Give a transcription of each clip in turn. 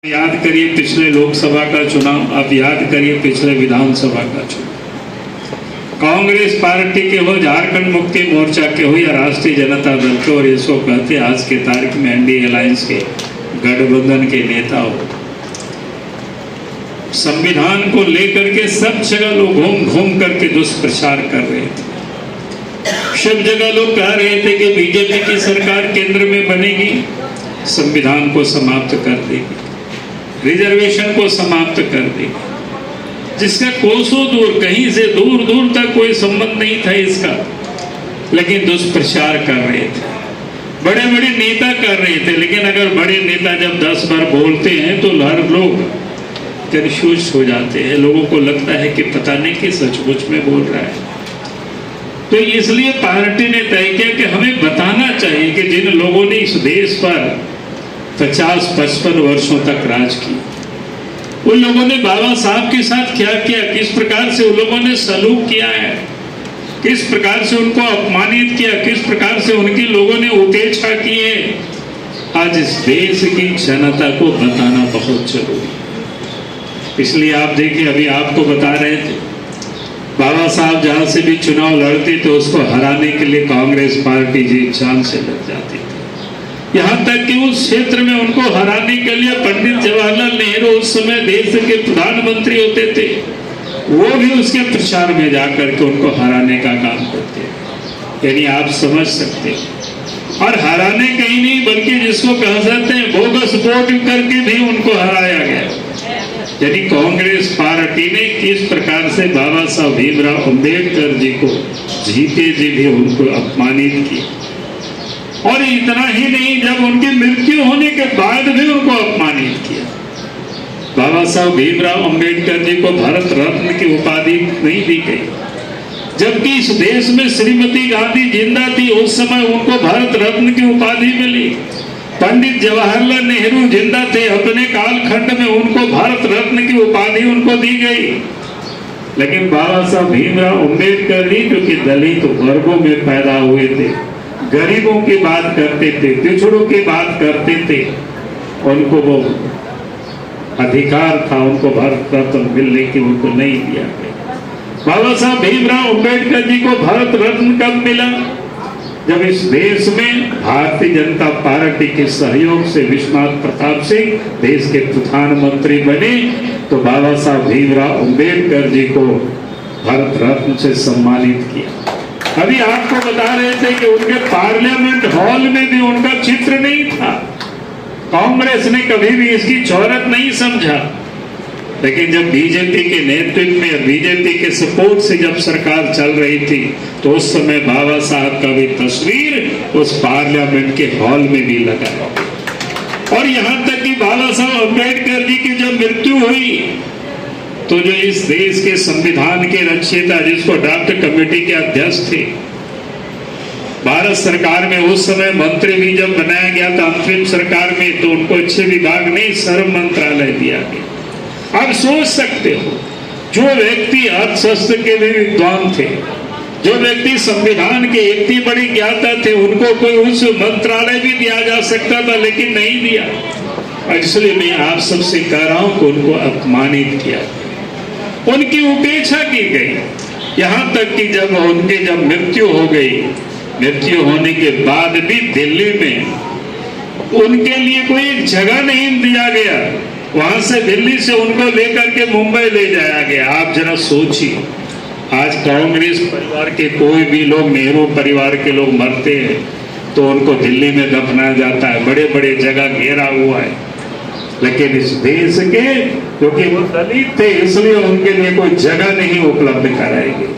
याद करिए पिछले लोकसभा का चुनाव, अब याद करिए पिछले विधानसभा का चुनाव। कांग्रेस पार्टी के हो, झारखंड मुक्ति मोर्चा के हो या राष्ट्रीय जनता दल के, और इसको कहते आज के तारीख में एनडीए अलायंस के गठबंधन के नेता हो, संविधान को लेकर के सब जगह लोग घूम घूम करके दुष्प्रचार कर रहे थे। सब जगह लोग कह रहे थे कि बीजेपी की सरकार केंद्र में बनेगी, संविधान को समाप्त कर देगी, रिजर्वेशन को समाप्त कर देगी, जिसका कोसों दूर, कहीं से दूर दूर तक कोई संबंध नहीं था इसका, लेकिन दुष्प्रचार कर रहे थे। बड़े बड़े नेता कर रहे थे, लेकिन अगर बड़े नेता जब 10 बार बोलते हैं तो हर लोग कंफ्यूज हो जाते हैं, लोगों को लगता है कि पता नहीं कि सचमुच में बोल रहा है। तो इसलिए पार्टी ने तय किया कि हमें बताना चाहिए कि जिन लोगों ने इस देश पर 50-55 वर्षों तक राज की, उन लोगों ने बाबा साहब के साथ क्या किया, किस प्रकार से उन लोगों ने सलूक किया है, किस प्रकार से उनको अपमानित किया, किस प्रकार से उनकी लोगों ने उपेक्षा की है, आज इस देश की जनता को बताना बहुत जरूरी। इसलिए आप देखिए, अभी आपको बता रहे थे, बाबा साहब जहां से भी चुनाव लड़ते थे उसको हराने के लिए कांग्रेस पार्टी जी जान से लग जाती थी। यहाँ तक कि उस क्षेत्र में उनको हराने के लिए पंडित जवाहरलाल नेहरू उस समय देश के प्रधानमंत्री होते थे, वो भी उसके प्रचार में जाकर के उनको हराने का काम करते। यानी आप समझ सकते हैं, और हराने कहीं नहीं बल्कि जिसको कह सकते हैं बोगस वोट करके भी उनको हराया गया। यानी कांग्रेस पार्टी ने किस प्रकार से बाबा साहब भीमराव अंबेडकर जी को जीते जी भी उनको अपमानित किया, और इतना ही नहीं, जब उनकी मृत्यु होने के बाद भी उनको अपमानित किया। बाबा साहब भीमराव अंबेडकर जी को भारत रत्न की उपाधि नहीं दी गई, जबकि इस देश में श्रीमती गांधी जिंदा थी, उस समय उनको भारत रत्न की उपाधि मिली। पंडित जवाहरलाल नेहरू जिंदा थे, अपने कालखंड में उनको भारत रत्न की उपाधि उनको दी गई। लेकिन बाबा साहब भीमराव अंबेडकर जी, जो कि दलित वर्गों में पैदा हुए थे, गरीबों की बात करते थे, पिछड़ों की बात करते थे, उनको वो अधिकार था, उनको भारत रत्न मिलने की उनको नहीं दिया गया। बाबा साहब भीमराव अंबेडकर जी को भारत रत्न कब मिला? जब इस देश में भारतीय जनता पार्टी के सहयोग से विश्वनाथ प्रताप सिंह देश के प्रधानमंत्री बने, तो बाबा साहब भीमराव अंबेडकर जी को भारत रत्न से सम्मानित किया। अभी आपको बता रहे थे कि उनके पार्लियामेंट हॉल में भी उनका चित्र नहीं था। कांग्रेस ने कभी भी इसकी शोहरत नहीं समझा, लेकिन जब बीजेपी के नेतृत्व में, बीजेपी के सपोर्ट से जब सरकार चल रही थी, तो उस समय बाबा साहब का भी तस्वीर उस पार्लियामेंट के हॉल में भी लगा। और यहाँ तक कि बाबा साहब अम्बेडकर जी की जब मृत्यु हुई, तो जो इस देश के संविधान के रचयिता, जिसको ड्राफ्ट कमेटी के अध्यक्ष थे, भारत सरकार में उस समय मंत्री भी जब बनाया गया था अंतरिम सरकार में, तो उनको अच्छे विभाग नहीं श्रम मंत्रालय दिया गया। आप सोच सकते हो, जो व्यक्ति अर्थशास्त्र के भी विद्वान थे, जो व्यक्ति संविधान के इतनी बड़ी ज्ञाता थे, उनको कोई उस मंत्रालय भी दिया जा सकता था, लेकिन नहीं दिया। इसलिए मैं आप सबसे कह रहा हूं कि उनको अपमानित किया, उनकी उपेक्षा की गई। यहाँ तक कि जब मृत्यु हो गई, मृत्यु होने के बाद भी दिल्ली में उनके लिए कोई एक जगह नहीं दिया गया, वहां से दिल्ली से उनको लेकर के मुंबई ले जाया गया। आप जरा सोचिए, आज कांग्रेस परिवार के कोई भी लोग, नेहरू परिवार के लोग मरते हैं तो उनको दिल्ली में दफनाया जाता है, बड़े बड़े जगह घेरा हुआ है। लेकिन इस देश के, क्योंकि वो दलित थे, इसलिए उनके लिए कोई जगह नहीं उपलब्ध कराई गई।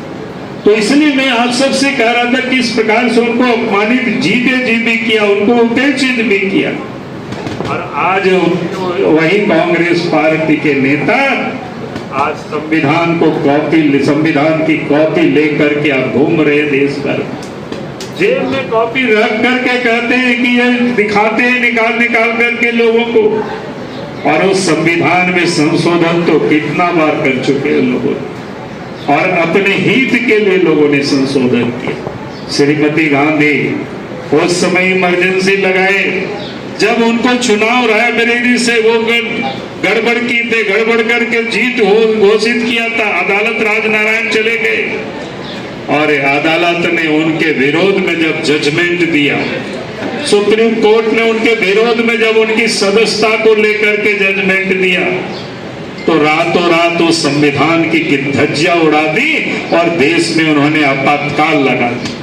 तो इसलिए मैं आप सबसे कह रहा था कि इस प्रकार से उनको अपमानित जीते जी भी किया, उनको उपेक्षित भी किया। और आज वही कांग्रेस पार्टी के नेता आज संविधान की कॉपी लेकर के आप घूम रहे देश भर, जेब में कॉपी रख करके कहते हैं कि ये दिखाते हैं निकाल करके लोगों को। और उस संविधान में संशोधन तो कितना बार कर चुके हैं लोगों ने, और अपने हित के लिए लोगों ने संशोधन किया। श्रीमती गांधी उस समय इमरजेंसी लगाए, जब उनको चुनाव रायबरेली से वो गड़बड़ की थे, गड़बड़ करके जीत घोषित किया था, अदालत राजनारायण चले गए और अदालत ने उनके विरोध में जब जजमेंट दिया, सुप्रीम कोर्ट ने उनके विरोध में जब उनकी सदस्यता को लेकर के जजमेंट दिया, तो रातों रात उस संविधान की धज्जियां उड़ा दी और देश में उन्होंने आपातकाल लगा दी।